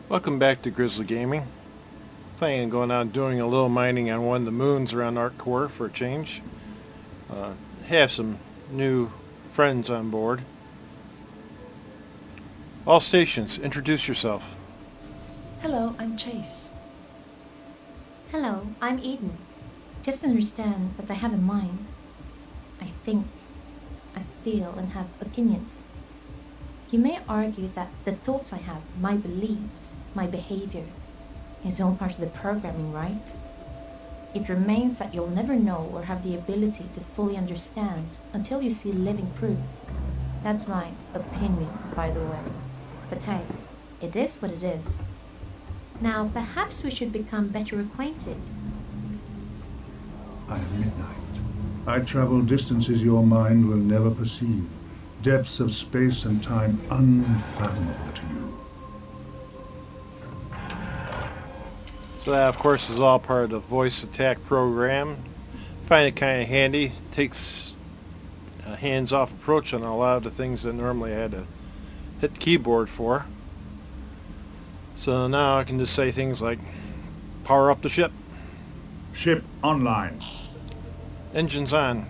Welcome back to Grizzly Gaming. Planning on going out and doing a little mining on one of the moons around ArcCorp for a change. Uh, have some new friends on board. All stations, introduce yourself. Hello, I'm Chase. Hello, I'm Eden. Just understand that I have a mind. I think, I feel, and have opinions. You may argue that the thoughts I have, my beliefs, my behavior, is all part of the programming, right? It remains that you'll never know or have the ability to fully understand until you see living proof. That's my opinion, by the way. But hey, it is what it is. Now, perhaps we should become better acquainted. I am midnight. I travel distances your mind will never perceive, depths of space and time unfathomable to you. So that, of course, is all part of the voice attack program. Find it kind of handy. Takes a hands-off approach on a lot of the things that normally I had to hit the keyboard for. So now I can just say things like, power up the ship, Ship online. engines on,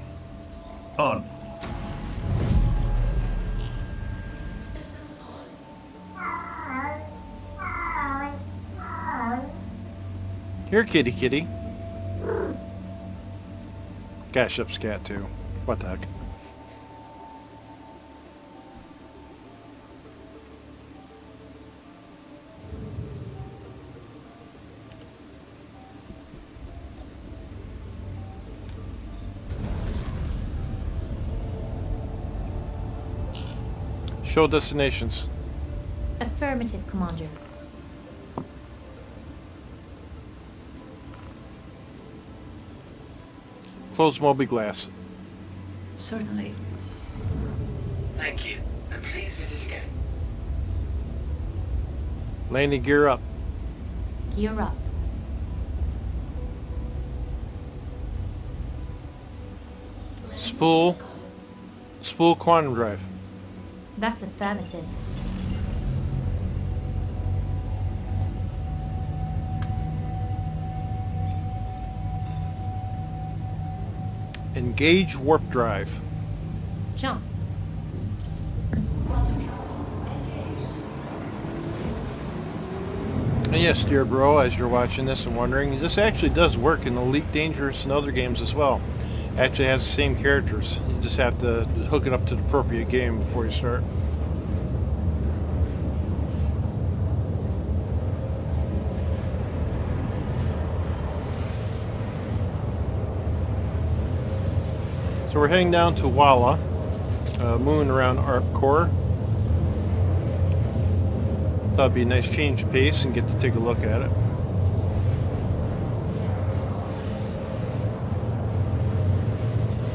On. here kitty kitty. Got a ship's cat too. What the heck. Show destinations. Affirmative, Commander. Close Moby glass. Certainly. Thank you, and please visit again. Landing gear up. Gear up. Spool. Spool quantum drive. That's affirmative. Engage warp drive. Jump. And yes, dear bro, as you're watching this and wondering, this actually does work in Elite Dangerous and other games as well. Actually has the same characters. You just have to hook it up to the appropriate game before you start. So we're heading down to Walla, moon around ArcCorp. Thought it'd be a nice change of pace and get to take a look at it.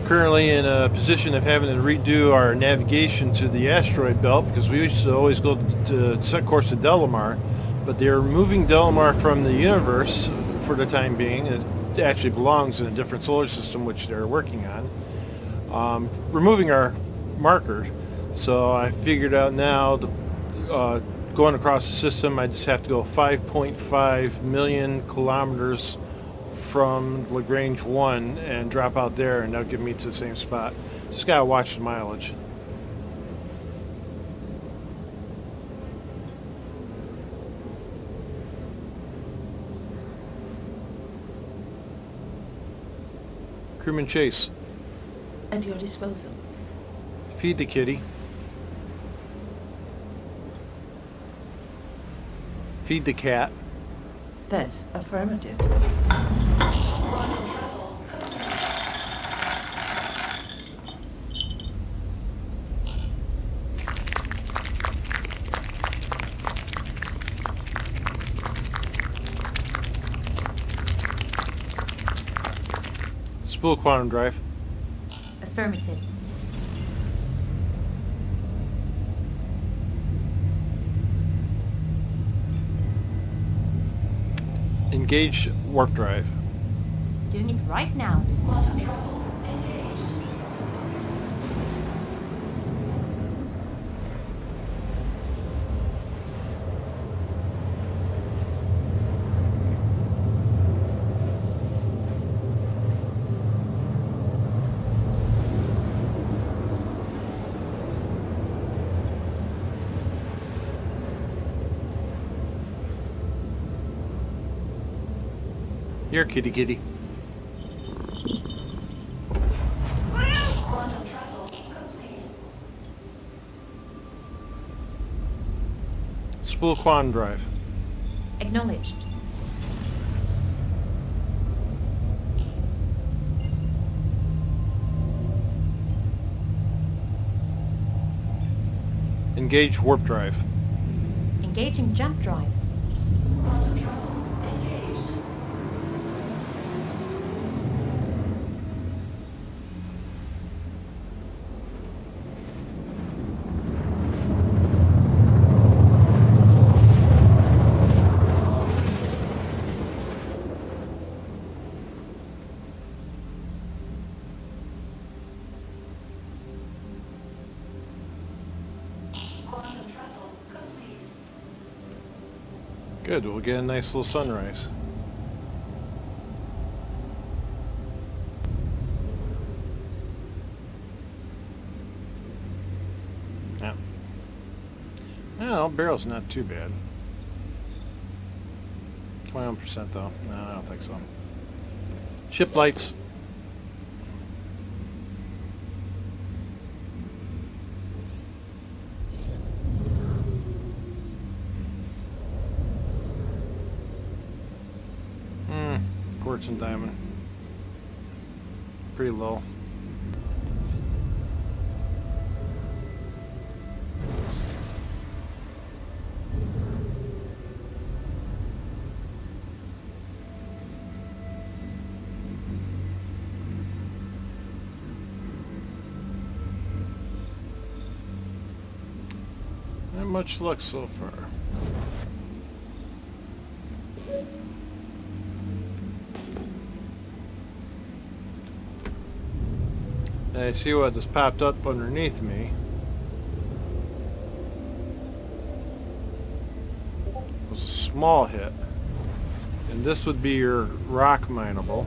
Currently in a position of having to redo our navigation to the asteroid belt because we used to always go to set course to Delamar, but they're removing Delamar from the universe for the time being. It actually belongs in a different solar system, which they're working on. Removing our marker, so I figured out now going across the system I just have to go 5.5 million kilometers from Lagrange 1 and drop out there, and that'll get me to the same spot. Just gotta watch the mileage. Crewman Chase, At your disposal. feed the kitty. Feed the cat. That's affirmative. Spool quantum drive. Affirmative. Engage warp drive. Doing it right now. Here, kitty kitty. Quantum travel complete. Spool quantum drive. Acknowledged. Engage warp drive. Engaging jump drive. Quantum travel engaged. Quantum travel complete. Good, we'll get a nice little sunrise. Yeah. No, barrel's not too bad. 21% though. No, I don't think so. Ship lights. Quartz and diamond. Pretty low. Not much luck so far. I see what just popped up underneath me. It was a small hit. And this would be your rock mineable.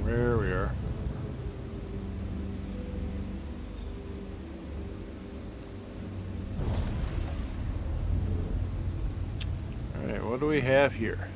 There we are. Alright, what do we have here?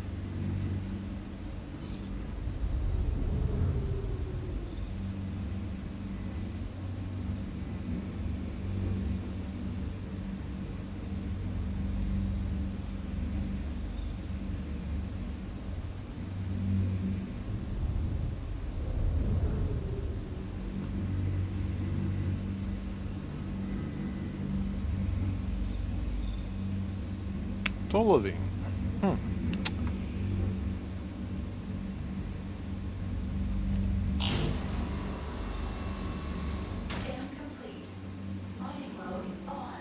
Living. Scan complete. Mining mode on.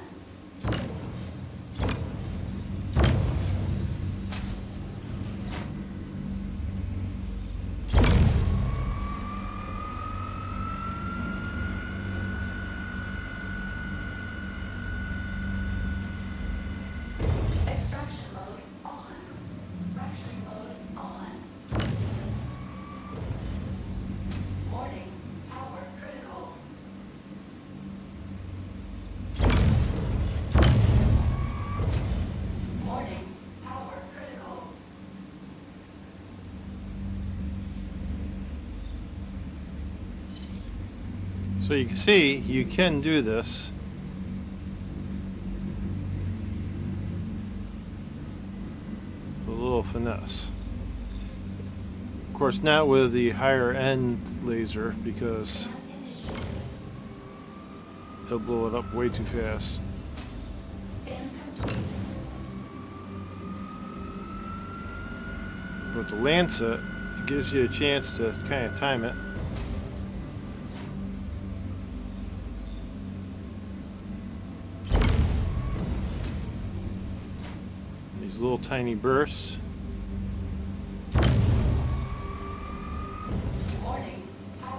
Extraction mode on. Fracturing mode on. Warning, power critical. Warning, power critical. So you can see, you can do this. Finesse. Of course, not with the higher end laser because he'll blow it up way too fast. Scan complete. But the Lancet, it gives you a chance to kind of time it. These little tiny bursts.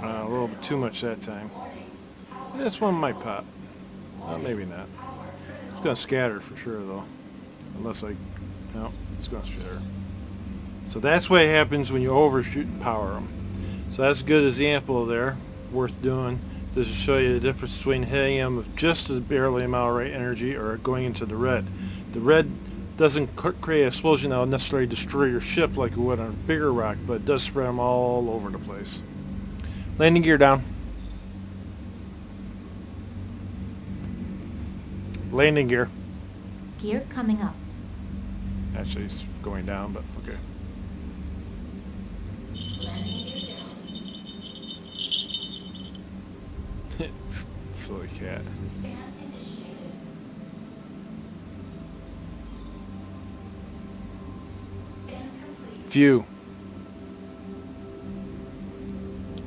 A little bit too much that time. This one might pop. Well, maybe not. It's going to scatter for sure, though. Unless I... No, it's going straight there. So that's what happens when you overshoot and power them. So that's a good example there, worth doing. This will show you the difference between helium of just a barely amount of right energy or going into the red. The red doesn't create an explosion that will necessarily destroy your ship like it would on a bigger rock, but it does spread them all over the place. Landing gear down. Landing gear. Gear coming up. Actually, it's going down, but okay. Landing gear down. Silly cat. Scan initiated. Scan complete. View.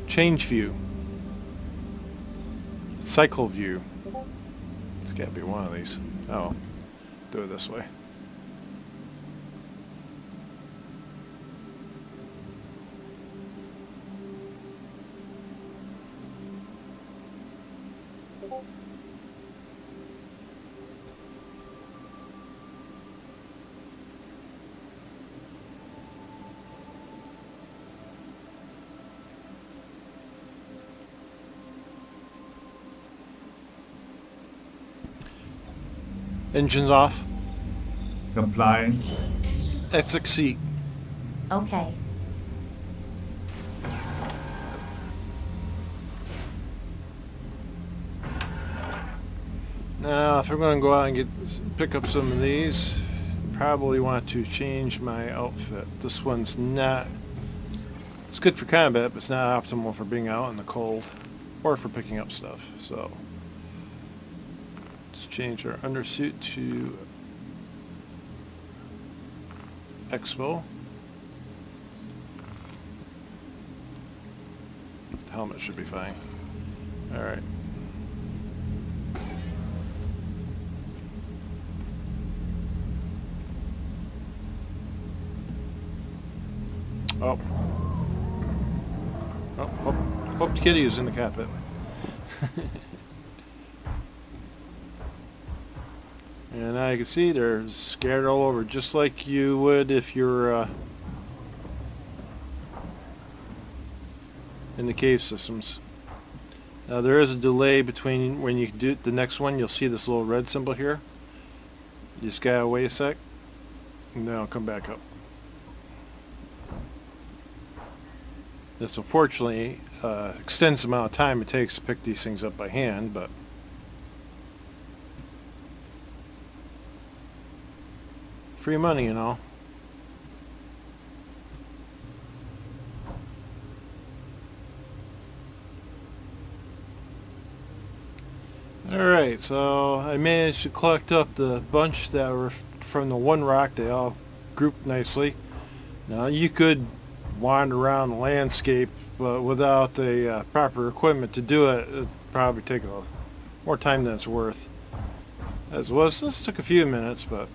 Change view. Cycle view. It's got to be one of these. Oh, do it this way. Engines off. Complying. Exit seat. Okay. Now, if I'm going to go out and pick up some of these, probably want to change my outfit. This one's not. It's good for combat, but it's not optimal for being out in the cold or for picking up stuff. So, let's change our undersuit to Expo. The helmet should be fine. All right. Oh. Oh, hope the kitty is in the cockpit. And now you can see they're scattered all over, just like you would if you're in the cave systems. Now there is a delay between when you do the next one. You'll see this little red symbol here. You just gotta wait a sec, and then I'll come back up. This unfortunately extends the amount of time it takes to pick these things up by hand, but free money, you know. Alright, so I managed to collect up the bunch that were from the one rock. They all grouped nicely. Now you could wander around the landscape, but without the proper equipment to do it, it'd probably take more time than it's worth. As was, this took a few minutes, but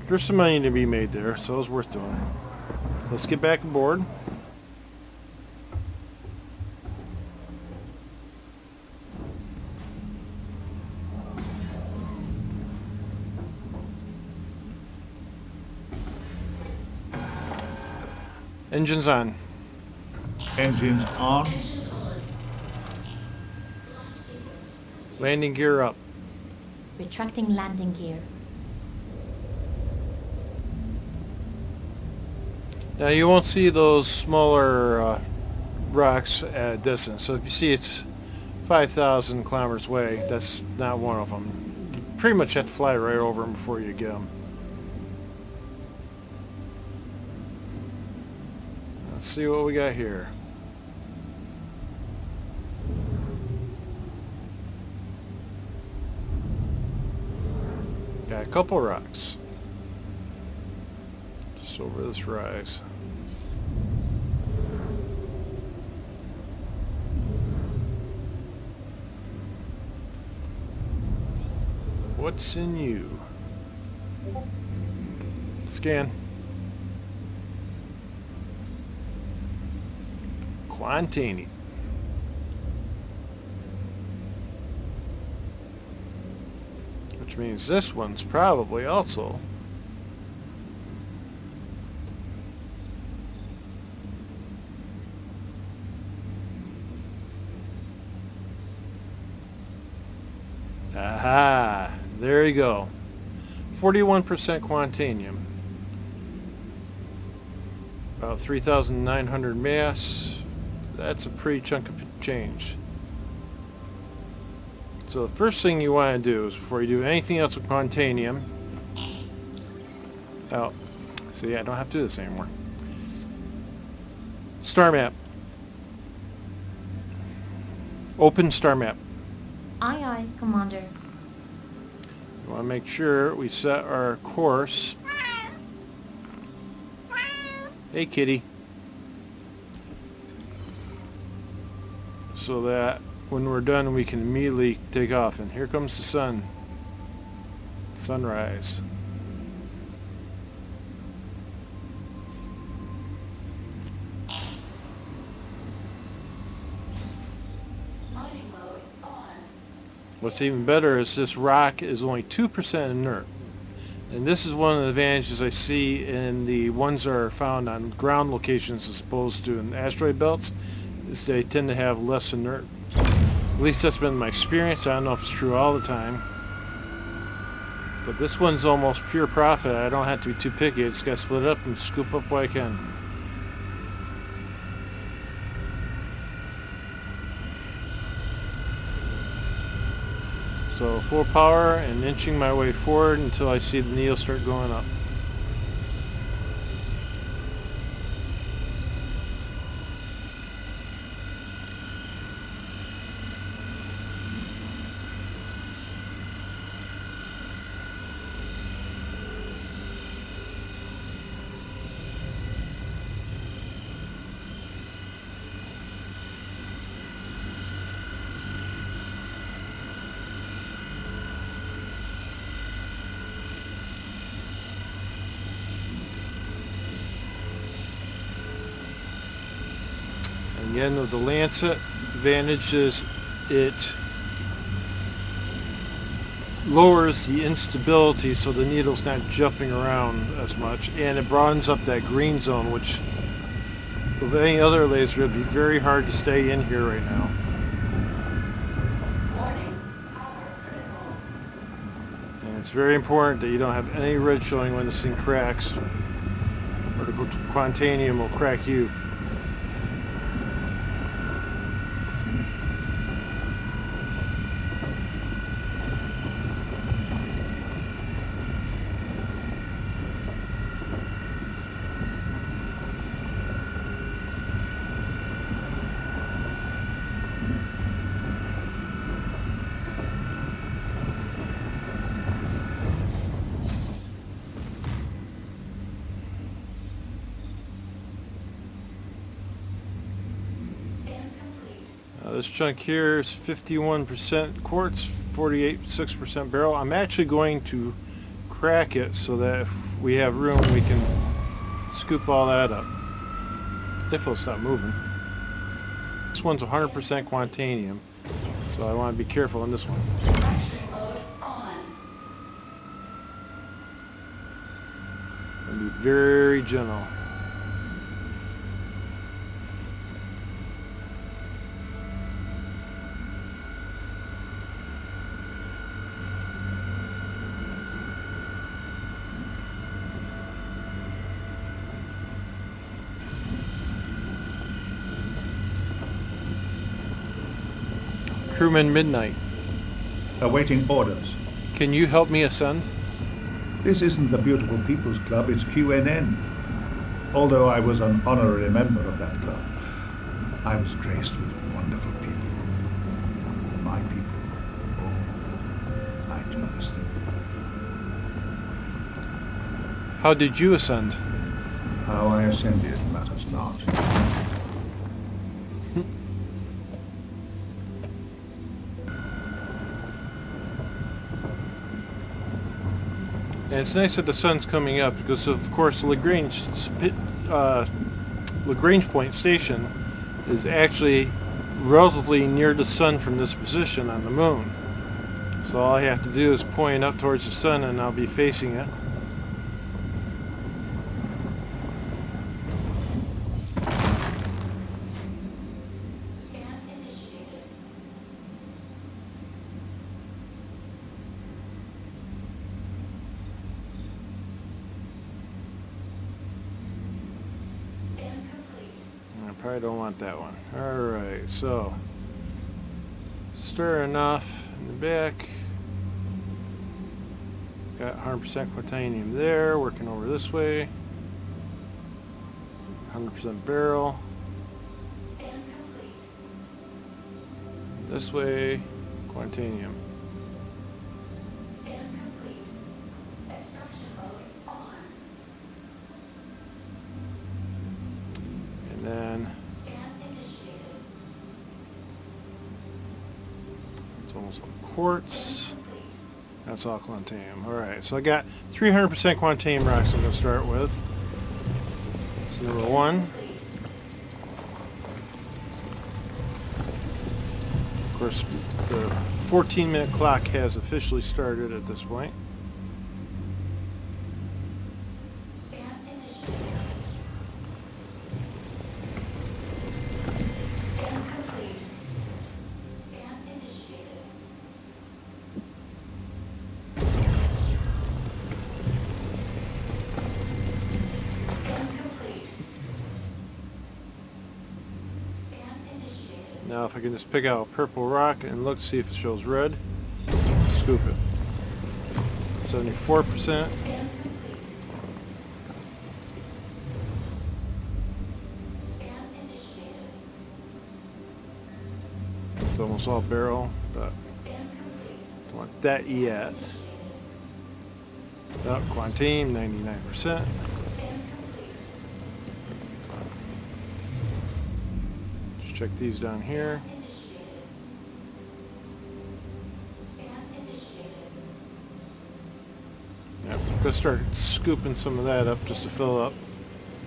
there's some money to be made there, so it was worth doing. Let's get back aboard. Engines on. Engines on. Engines on. Launch sequence complete. Landing gear up. Retracting landing gear. Now you won't see those smaller rocks at a distance. So if you see it's 5,000 kilometers away, that's not one of them. You pretty much have to fly right over them before you get them. Let's see what we got here. Got a couple rocks. Just over this rise. What's in you? Scan. Quantanium. Which which means this one's probably also. Aha! There you go. 41% Quantanium. About 3,900 mass. That's a pretty chunk of change. So the first thing you want to do is, before you do anything else with Quantanium... Oh, see, I don't have to do this anymore. Star map. Open star map. Aye, aye, Commander. We want to make sure we set our course. Hey, kitty. So that when we're done, we can immediately take off. And here comes the sun. Sunrise. Mining mode on. What's even better is this rock is only 2% inert. And this is one of the advantages I see in the ones that are found on ground locations as opposed to in asteroid belts, is they tend to have less inert. At least that's been my experience. I don't know if it's true all the time. But this one's almost pure profit. I don't have to be too picky. I just got to split it up and scoop up what I can. So full power and inching my way forward until I see the needle start going up. Again, with the Lancet, advantage is it lowers the instability so the needle's not jumping around as much, and it broadens up that green zone, which with any other laser would be very hard to stay in here right now. Warning. Power critical. And it's very important that you don't have any red showing when this thing cracks, or the Quantanium will crack you. Scan complete. This chunk here is 51% quartz, 6% beryl. I'm actually going to crack it so that if we have room we can scoop all that up. If it'll stop moving. This one's 100% Quantanium, so I want to be careful on this one. Fracturing mode on. And be very gentle. Crewman Midnight, Awaiting orders. can you help me ascend? This isn't the Beautiful People's Club, it's QNN. Although I was an honorary member of that club, I was graced with wonderful people. My people. Oh, I do miss them. How did you ascend? How I ascended matters not. And it's nice that the sun's coming up because, of course, Lagrange Point Station is actually relatively near the sun from this position on the moon. So all I have to do is point up towards the sun and I'll be facing it. Scan initiated. Scan complete. I probably don't want that one. Alright, so stir enough in the back. Got 100% Quantanium there, working over this way. 100% barrel. Scan complete. This way, Quantanium. Scan complete. Extraction mode on. And then Scan initiated. it's almost all quartz. Scan complete. That's all Quantanium. Alright, so I got 300% Quantanium rocks I'm going to start with. So number one. Complete. Of course, the 14-minute clock has officially started at this point. Scan initiated. Scan complete. Scan initiated. Scan complete. Scan initiated. Now if I can just pick out a purple rock and look, see if it shows red, scoop it. 74%. Scan complete. Scan initiated. It's almost all barrel, but Scan complete. don't want that yet. Initiated. Oh, Quantanium, 99%. Scan complete. Just check these down here. Initiated. Scan initiated. Yep, gonna start scooping some of that up just to fill up.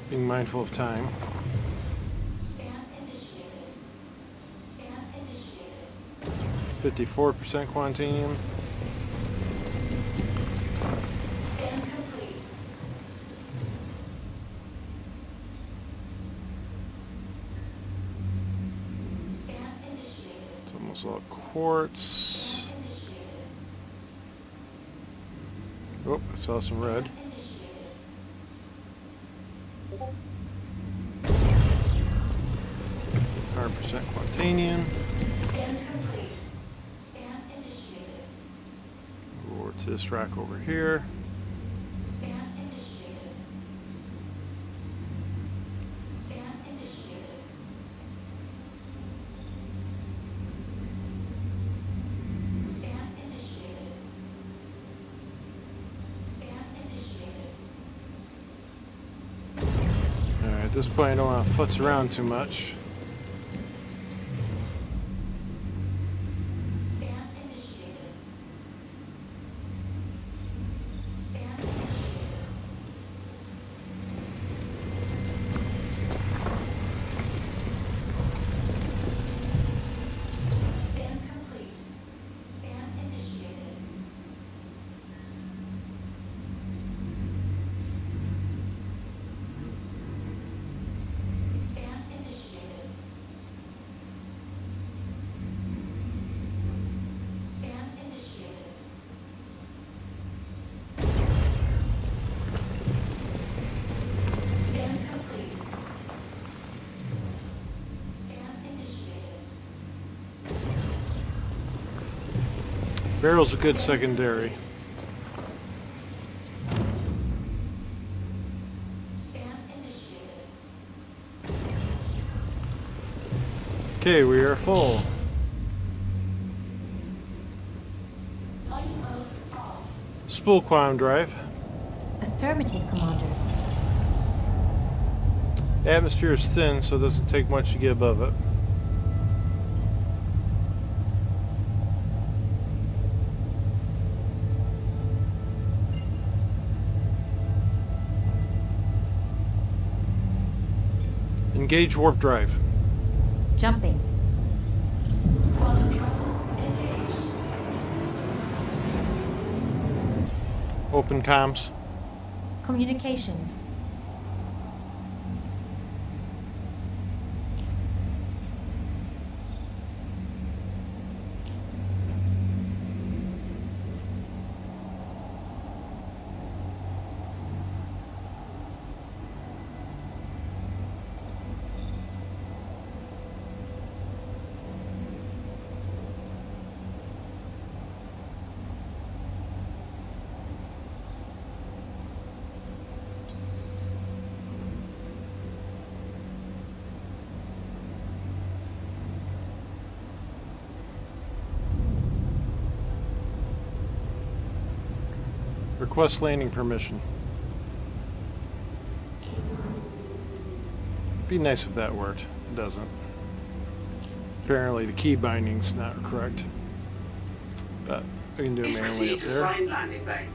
Being mindful of time. Scan initiated. Scan initiated. 54% Quantanium. Scan complete. Scan initiated. It's almost all quartz. Scan initiated. Oh, I saw some red. Scan initiated. 100% Quantanium. Scan complete. Scan initiated. Over to this rack over here. Scan initiated. Scan initiated. Scan initiated. Scan initiated. Alright, at this point I don't want to futz around too much. Scan initiated. Scan initiated. Scan complete. Scan initiated. Scan initiated. Scan initiated. Scan complete. Scan initiated. Barrel's a good secondary. Scan initiated. Okay, we are full. Flight mode off. Spool quantum drive. Affirmative, Commander. Atmosphere is thin, so it doesn't take much to get above it. Engage warp drive. Jumping. Quantum travel engaged. Open comms. Communications. Request landing permission. Be nice if that worked. It doesn't. Apparently the key binding's not correct. But we can do it Please manually up proceed to there. assigned landing bay.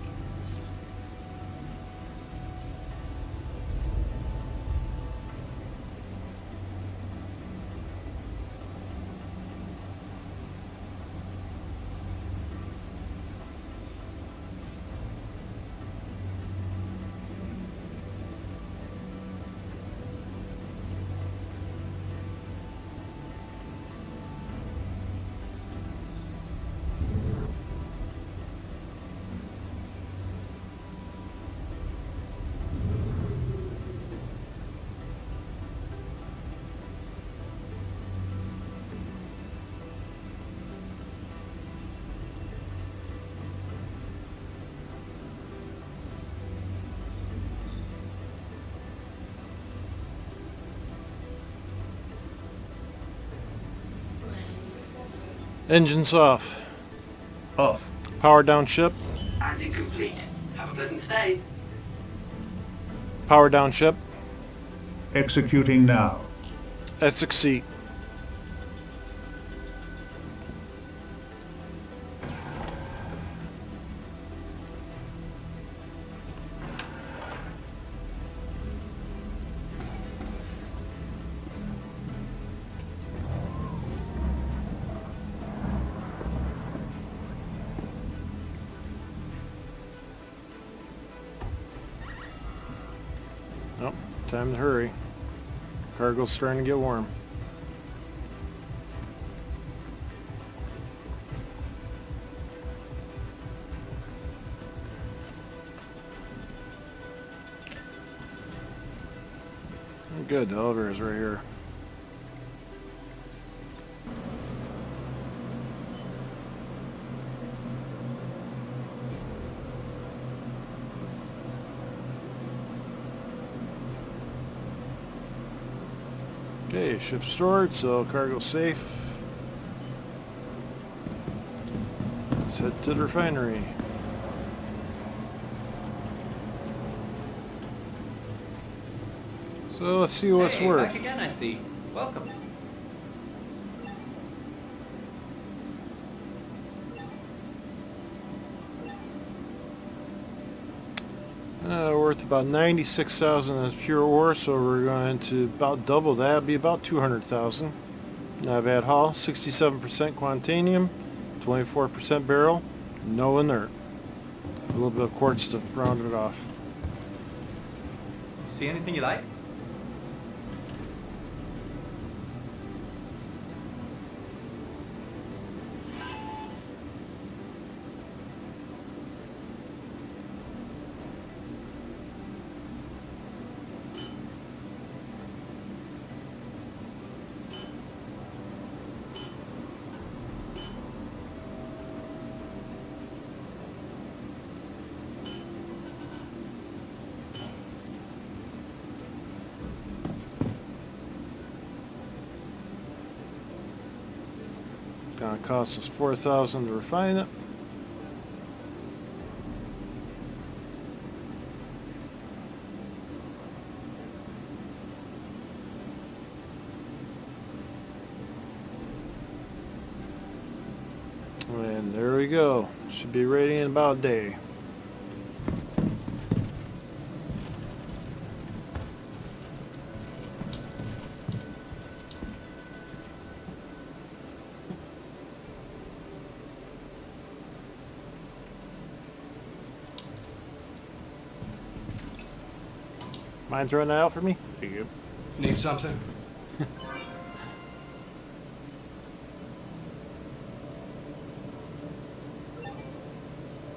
Engines off. Off. Power down ship. Landing complete. Have a pleasant stay. Power down ship. Executing now. Exit seat. Oh, time to hurry. Cargo's starting to get warm. Good, the elevator is right here. Okay, ship stored, so cargo safe. Let's head to the refinery. So let's see what's Hey, worth. back again, I see. Welcome. Worth about 96,000 as pure ore, so we're going to about double that. It'd be about 200,000. Not bad haul. 67% Quantanium, 24% barrel, no inert. A little bit of quartz to round it off. See anything you like? Gonna cost us 4,000 to refine it. And there we go. Should be ready in about a day. Mind throwing that out for me? There you go. Need something?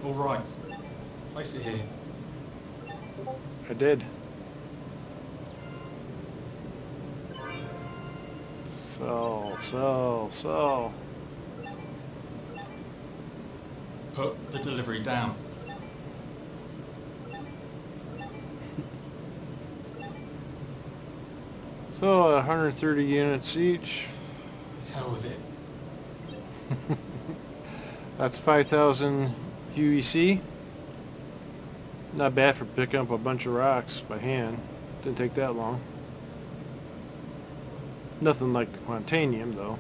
All right. Place it here. I did. So. Put the delivery down. So 130 units each. Hell with it. That's 5,000 UEC. Not bad for picking up a bunch of rocks by hand. Didn't take that long. Nothing like the Quantanium, though.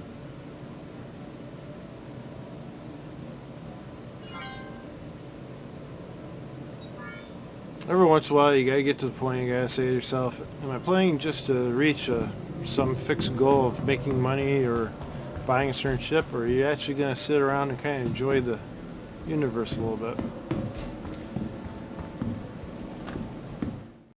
Every once in a while, you gotta get to the point you gotta say to yourself, am I playing just to reach some fixed goal of making money or buying a certain ship, or are you actually gonna sit around and kind of enjoy the universe a little bit?